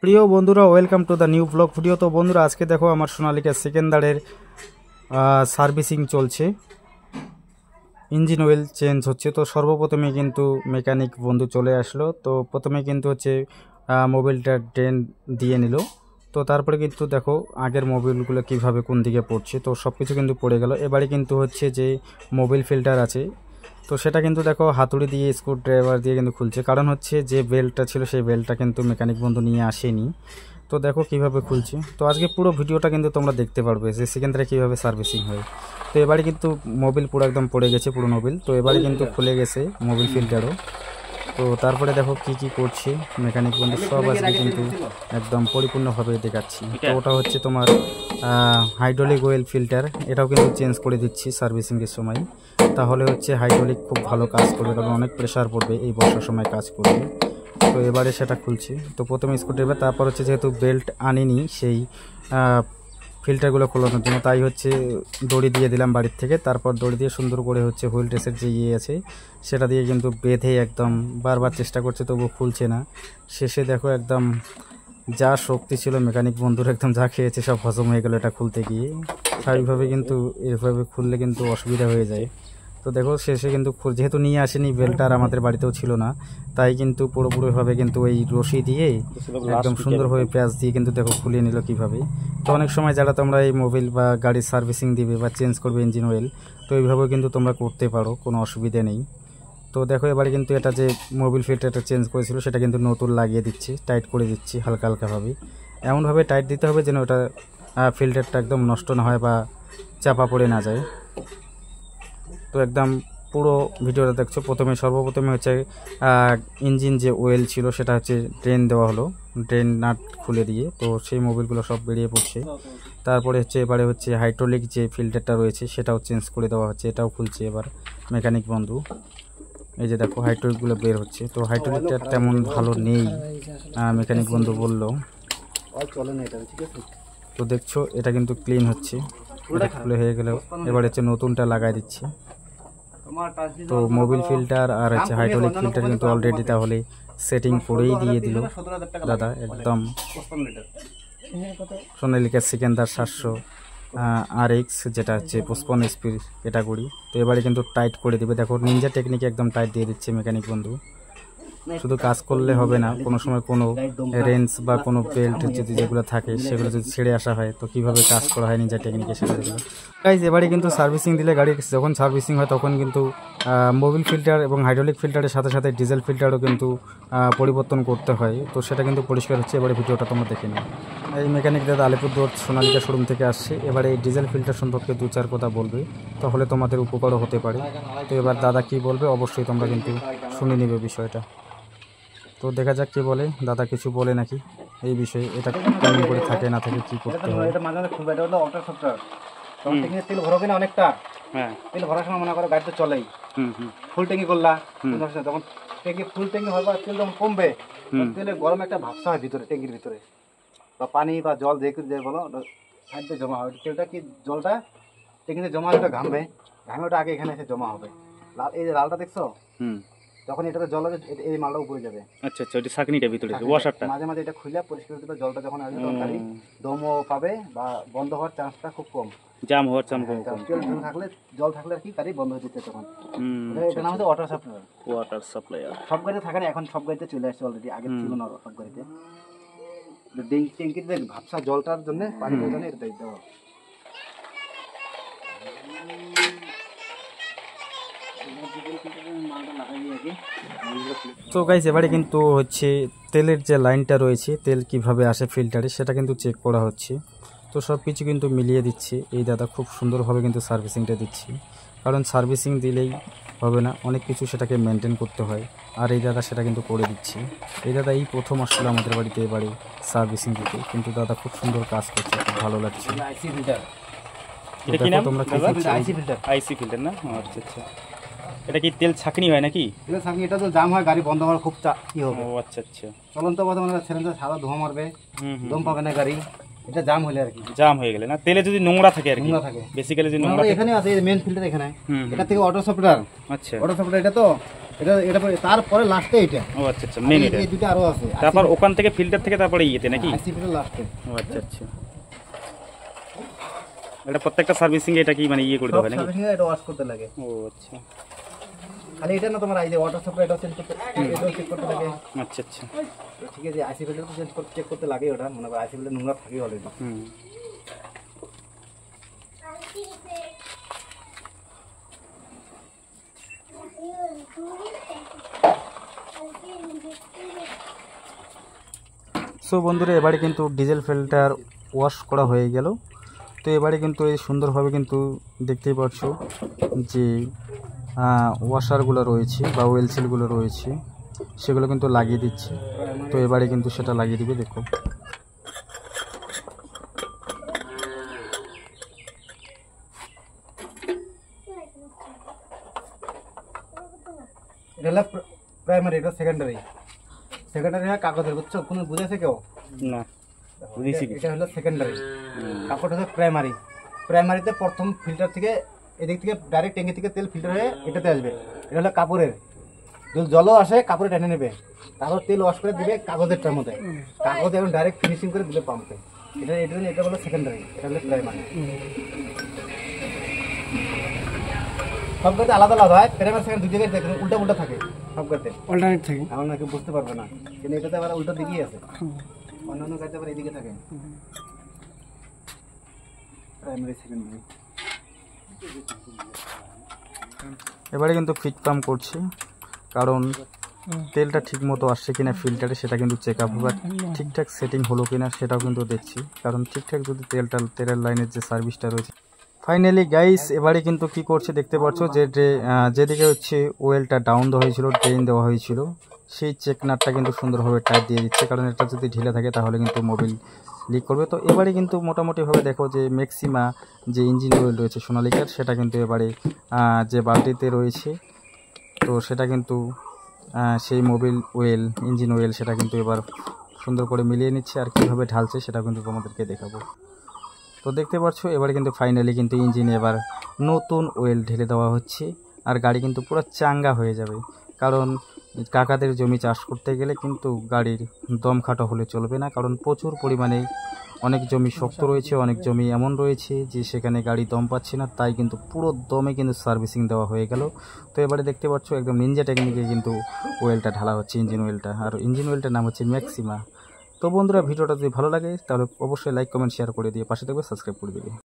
প্রিয় বন্ধুরা, welcome to the new blog video. তো বন্ধুরা, আজকে দেখো আমার সোনালিকা সেকেন্ডারের সার্ভিসিং চলছে, ইঞ্জিন অয়েল চেঞ্জ হচ্ছে। তো সর্বপ্রথমে কিন্তু মেকানিক বন্ধু চলে আসলো। তো প্রথমে কিন্তু হচ্ছে মোবিলটা ড্রেন দিয়ে নিল। তো তারপরে কিন্তু দেখো আগের মোবিলগুলো কিভাবে কোন দিকে পড়ছে, তো সব কিছু কিন্তু পড়ে গেল। এবারে কিন্তু হচ্ছে যে মোবিল ফিল্টার আছে, তো সেটা কিন্তু দেখো হাতুড়ি দিয়ে স্ক্রু ড্রাইভার দিয়ে কিন্তু খুলছে। কারণ হচ্ছে যে বেল্টটা ছিল সেই বেল্টটা কিন্তু মেকানিক বন্ধু নিয়ে আসেনি। তো দেখো কিভাবে খুলছে। তো আজকে পুরো ভিডিওটা কিন্তু তোমরা দেখতে পারবে যে সেকেন্ডারে কীভাবে সার্ভিসিং হয়। তো এবারে কিন্তু মোবিল পুরো একদম পড়ে গেছে, পুরো মোবিল। তো এবারে কিন্তু খুলে গেছে মোবিল ফিল্টারও। তো তারপরে দেখো কি কি করছে মেকানিক বন্ধু, সব আজকে কিন্তু একদম পরিপূর্ণভাবে দেখাচ্ছি। তো ওটা হচ্ছে তোমার হাইড্রোলিক অয়েল ফিল্টার, এটাও কিন্তু চেঞ্জ করে দিচ্ছি সার্ভিসিংয়ের সময়। তাহলে হচ্ছে হাইড্রোলিক খুব ভালো কাজ করবে, কারণ অনেক প্রেশার পড়বে এই বর্ষার সময় কাজ করবে। তো এবারে সেটা খুলছি। তো প্রথমে স্ক্রুড্রাইভার, তারপর হচ্ছে যেহেতু বেল্ট আনিনি সেই ফিল্টারগুলো খোলানোর জন্য, তাই হচ্ছে দড়ি দিয়ে দিলাম বাড়ির থেকে। তারপর দড়ি দিয়ে সুন্দর করে হচ্ছে হুইল টেসের যে আছে সেটা দিয়ে কিন্তু বেঁধে একদম বারবার চেষ্টা করছে, তবু খুলছে না। শেষে দেখো একদম যা শক্তি ছিল মেকানিক বন্ধুর, একদম যা খেয়েছে সব হজম হয়ে গেল এটা খুলতে গিয়ে। স্বাভাবিকভাবে কিন্তু এভাবে খুললে কিন্তু অসুবিধা হয়ে যায়। তো দেখো শেষে কিন্তু যেহেতু নিয়ে আসেনি বেল্টটা, আর আমাদের বাড়িতেও ছিল না, তাই কিন্তু পুরোপুরিভাবে কিন্তু ওই রশি দিয়ে একদম সুন্দরভাবে প্যাঁচ দিয়ে কিন্তু দেখো খুলিয়ে নিল কীভাবে। তো অনেক সময় যারা তোমরা এই মোবিল বা গাড়ির সার্ভিসিং দিবে বা চেঞ্জ করবে ইঞ্জিন অয়েল, তো এইভাবেও কিন্তু তোমরা করতে পারো, কোনো অসুবিধা নেই। তো দেখো এবারে কিন্তু এটা যে মোবিল ফিল্টারটা চেঞ্জ করেছিল সেটা কিন্তু নতুন লাগিয়ে দিচ্ছি, টাইট করে দিচ্ছি হালকা হালকাভাবে। এমনভাবে টাইট দিতে হবে যেন ওটা ফিল্টারটা একদম নষ্ট না হয় বা চাপা পড়ে না যায়। তো একদম পুরো ভিডিওটা দেখছো। সর্বপ্রথমে হচ্ছে ইঞ্জিন যে অয়েল ছিল সেটা হচ্ছে ড্রেন দেওয়া হলো, ড্রেন নাট খুলে দিয়ে। তো সেই মোবিলগুলো সব বেরিয়ে পড়ছে। তারপরে হচ্ছে এবারে হচ্ছে হাইড্রোলিক যে ফিল্টারটা রয়েছে সেটাও চেঞ্জ করে দেওয়া হচ্ছে, এটাও খুলছে এবার মেকানিক বন্ধু। এই যে দেখো হাইড্রোলিকগুলো বের হচ্ছে। তো হাইড্রোলিকটা তেমন ভালো নেই মেকানিক বন্ধু বললো। তো দেখছো এটা কিন্তু ক্লিন হচ্ছে, এটা খুলে হয়ে গেলেও এবার হচ্ছে নতুনটা লাগাই দিচ্ছি। তো মোবিল ফিল্টার আর হচ্ছে হাইড্রোলিক ফিল্টার কিন্তু অলরেডি তাহলে সেটিং করেই দিয়ে দিল দাদা। একদম সোনালিকা সেকেন্ডার 700 RX, যেটা হচ্ছে 55 HP ক্যাটাগরি। তো এবারে কিন্তু টাইট করে দিবে। দেখো নিনজা টেকনিকে একদম টাইট দিয়ে দিচ্ছে মেকানিক বন্ধু। শুধু কাজ করলে হবে না, কোনো সময় কোনো রেঞ্জ বা কোনো বেল্ট যদি যেগুলো থাকে সেগুলো যদি ছেড়ে আসা হয় তো কীভাবে কাজ করা হয় নিনজা টেকনিকে সেটা দেখলো গাইজ। এবারে কিন্তু সার্ভিসিং দিলে গাড়ি যখন সার্ভিসিং হয় তখন কিন্তু মোবিল ফিল্টার এবং হাইড্রোলিক ফিল্টারের সাথে সাথে ডিজেল ফিল্টারও কিন্তু পরিবর্তন করতে হয়। তো সেটা কিন্তু পরিষ্কার হচ্ছে। এবারে ভিডিওটা তোমরা দেখে নিও। এই মেকানিক দাদা আলিপুরদুয়ার সোনালিকা শোরুম থেকে আসছে। এবারে এই ডিজেল ফিল্টার সম্পর্কে 2-4 কথা বলবে, তাহলে তোমাদের উপকারও হতে পারে। তো এবার দাদা কি বলবে অবশ্যই তোমরা কিন্তু শুনে নেবে বিষয়টা। তো দেখা যাক কি বলে দাদা, কিছু বলে নাকি এই বিষয়ে, এটা কেমন করে থাকে না থাকে কি করতে হয়। এটা মাঝে মাঝে খুলবে, এটা হলো অটো সফটওয়্যার। তখন ট্যাঙ্কিতে তেল ভরবে না অনেকটা, হ্যাঁ তেল ভরার সময় মনে করো গাড়ি তো চলেই, ফুল ট্যাঙ্কি করলা, তখন ট্যাঙ্কি ফুল ট্যাঙ্কি হওয়ার তেল যখন কমবে, তেলে গরম একটা ভাবসা হয় ভিতরে, ট্যাঙ্কির ভিতরে বা পানি বা জল যে বলো সাইডে জমা হয়। তেলটা কি জলটা ট্যাঙ্কিতে জমা হলে ঘামবে, ঘামে ওটা আগে এখানে এসে জমা হবে। লাল, এই যে লালটা দেখছো, তখন এটাতে জল আছে, এই মালটা উপরে যাবে। আচ্ছা আচ্ছা, ওটা ছাঁকনিটা ভিতরে ওয়াশারটা মাঝে মাঝে এটা খুলে পরিষ্কার করে দিলে জলটা যখন আসবে তখন গাড়ি দমও পাবে বা বন্ধ হওয়ার চান্সটা খুব কম, জাম হওয়ার চান্স কম। থাকলে জল থাকলে আর কি গাড়ি বন্ধ হয়ে যেতে তখন। এটা নাম হচ্ছে ওয়াটার সাপ্লাই। ওয়াটার সাপ্লায়ার সব গাড়িতে থাকে না, এখন সব গাড়িতে চলে আসছে অলরেডি, আগে ছিল না সব গাড়িতে। ট্যাঙ্কিতে ভাবসা জলটার জন্য পানি জন্য এটা দেওয়া। তো গাইস এবারে কিন্তু হচ্ছে তেলের যে লাইনটা রয়েছে, তেল কিভাবে আসে ফিল্টারে সেটা কিন্তু চেক করা হচ্ছে। তো সব কিছু কিন্তু মিলিয়ে দিচ্ছে এই দাদা, খুব সুন্দরভাবে কিন্তু সার্ভিসিংটা দিচ্ছি। কারণ সার্ভিসিং দিলেই হবে না, অনেক কিছু সেটাকে মেনটেন করতে হয়, আর এই দাদা সেটা কিন্তু করে দিচ্ছে। এই দাদা এই প্রথম আসলে আমাদের বাড়িতে এবারে সার্ভিসিং দিতে, কিন্তু দাদা খুব সুন্দর কাজ করছে, খুব ভালো লাগছে। তোমরা আইসি ফিল্টার না? আচ্ছা আচ্ছা, এটা কি তেল ছাঁকনি হয় নাকি? তেল ছাঁকনি, এটা তো জাম হয়, গাড়ি বন্ধ হওয়ার খুব কি হবে। ও আচ্ছা আচ্ছা, চলন্ত পথে মানে সিলিন্ডার সাদা ধোঁয়া মারবে, দম পাবে না গাড়ি, এটা জাম হলে আর কি। জাম হয়ে গেলে না, তেলে যদি নোংরা থাকে আর কি, নোংরা থাকে বেসিক্যালি যদি নোংরা এখানে আছে, এই মেন ফিল্টার এখানে, এটা থেকে অটো সফটওয়্যার। আচ্ছা, অটো সফটওয়্যার এটা তো এটা এটা তারপরে লাস্টে এটা। ও আচ্ছা আচ্ছা, মেন এটা। এই দুটো আরো আছে, তারপর ওখান থেকে ফিল্টার থেকে তারপরে ইয়েতে নাকি? আইসি ফিল্টার লাস্টে। ও আচ্ছা আচ্ছা, এটা প্রত্যেকটা সার্ভিসিং এটা কি মানে ইয়ে করে দেবে নাকি? সার্ভিসিং এটা ওয়াশ করতে লাগে। ও আচ্ছা, খালি এটা না, তোমার এই যে ওয়াটার সাপ্লাই এটা চেঞ্জ করতে, এটাও চেক করতে লাগে। আচ্ছা আচ্ছা, ঠিক আছে, আইসি ফিল্টার তো চেক করতে লাগে। ওটা মনে করো আইসি ফিল্টার নোংরা থাকে অলরেডি। সো বন্ধুরা, এবারে কিন্তু ডিজেল ফিল্টার ওয়াশ করা হয়ে গেল। তো এবারে কিন্তু এই সুন্দরভাবে কিন্তু দেখতেই পাচ্ছ যে ওয়াশারগুলো রয়েছে বা ওয়েল সিলগুলো রয়েছে সেগুলো কিন্তু লাগিয়ে দিচ্ছে। তো এবারে কিন্তু সেটা লাগিয়ে দিবে, দেখো। এটা হলো প্রাইমারি, এটা সেকেন্ডারি। সেকেন্ডারি হয় কাগজের, বুঝছো? কোনো বুঝেছে কেউ? না, এটা হলো সেকেন্ডারি, কাপড় হচ্ছে প্রাইমারি। প্রাইমারিতে প্রথম ফিল্টার থেকে এদিক থেকে ডাইরেক্ট ট্যাঙ্কি থেকে তেল ফিল্টার হয়ে এটাতে আসবে। এটা হলো কাপড়ের, যদি জলও আসে কাপড়ে টেনে নেবে, তারপর তেল ওয়াশ করে দিবে কাগজেরটার মধ্যে। কাগজ এখন ডাইরেক্ট ফিনিশিং করে দিবে পাম্পে। এটা এটা এটা হলো সেকেন্ডারি, এটা হলো প্রাইমারি। সব গাড়িতে আলাদা আলাদা হয়। প্রাইমারি সেকেন্ড দুই জায়গায় দেখবেন উল্টা উল্টা থাকে, সব গাড়িতে অল্টারনেট থাকে। আমার নাকি বুঝতে পারবে না, কিন্তু এটাতে আবার উল্টা দিকেই আছে। অন্যান্য গাড়িতে আবার এদিকে থাকে প্রাইমারি সেকেন্ডারি। এবারে কিন্তু ফিট পাম্প করছি, কারণ তেলটা ঠিক মতো আসছে কিনা ফিল্টারে সেটা কিন্তু চেক আপ হবে, ঠিকঠাক সেটিং হলো কিনা সেটাও কিন্তু দেখছি। কারণ ঠিকঠাক যদি তেলের লাইনের যে সার্ভিসটা রয়েছে। ফাইনালি গাইস, এবারে কিন্তু কি করছে দেখতে পাচ্ছ, যেদিকে হচ্ছে ওয়েলটা ডাউন দেওয়া হয়েছিল, ড্রেন দেওয়া হয়েছিল, সেই চেক নাটটা কিন্তু সুন্দরভাবে টাইট দিয়ে দিচ্ছে। কারণ এটা যদি ঢিলে থাকে তাহলে কিন্তু মোবিল লিক করবে। তো এবারে কিন্তু মোটামুটিভাবে দেখো যে ম্যাক্সিমা যে ইঞ্জিন অয়েল রয়েছে সোনালিকার, সেটা কিন্তু এবারে যে বালতিতে রয়েছে, তো সেটা কিন্তু সেই মোবিল অয়েল, ইঞ্জিন অয়েল, সেটা কিন্তু এবার সুন্দর করে মিলিয়ে নিচ্ছে। আর কীভাবে ঢালছে সেটা কিন্তু তোমাদেরকে দেখাবো। তো দেখতে পাচ্ছ এবারে কিন্তু ফাইনালি কিন্তু ইঞ্জিনে এবার নতুন অয়েল ঢেলে দেওয়া হচ্ছে, আর গাড়ি কিন্তু পুরো চাঙ্গা হয়ে যাবে। কারণ কাকাদের জমি চাষ করতে গেলে কিন্তু গাড়ির দম খাটো হলে চলবে না, কারণ প্রচুর পরিমাণে অনেক জমি শক্ত রয়েছে, অনেক জমি এমন রয়েছে যে সেখানে গাড়ি দম পাচ্ছে না, তাই কিন্তু পুরো দমে কিন্তু সার্ভিসিং দেওয়া হয়ে গেল। তো এবারে দেখতে পাচ্ছ একদম নিনজা টেকনিকে কিন্তু অয়েলটা ঢালা হচ্ছে, ইঞ্জিন অয়েলটা। আর ইঞ্জিন অয়েলটার নাম হচ্ছে ম্যাক্সিমা। তো বন্ধুরা, ভিডিওটা যদি ভালো লাগে তাহলে অবশ্যই লাইক, কমেন্ট, শেয়ার করে দিয়ে পাশে থাকবে, সাবস্ক্রাইব করে দিবে।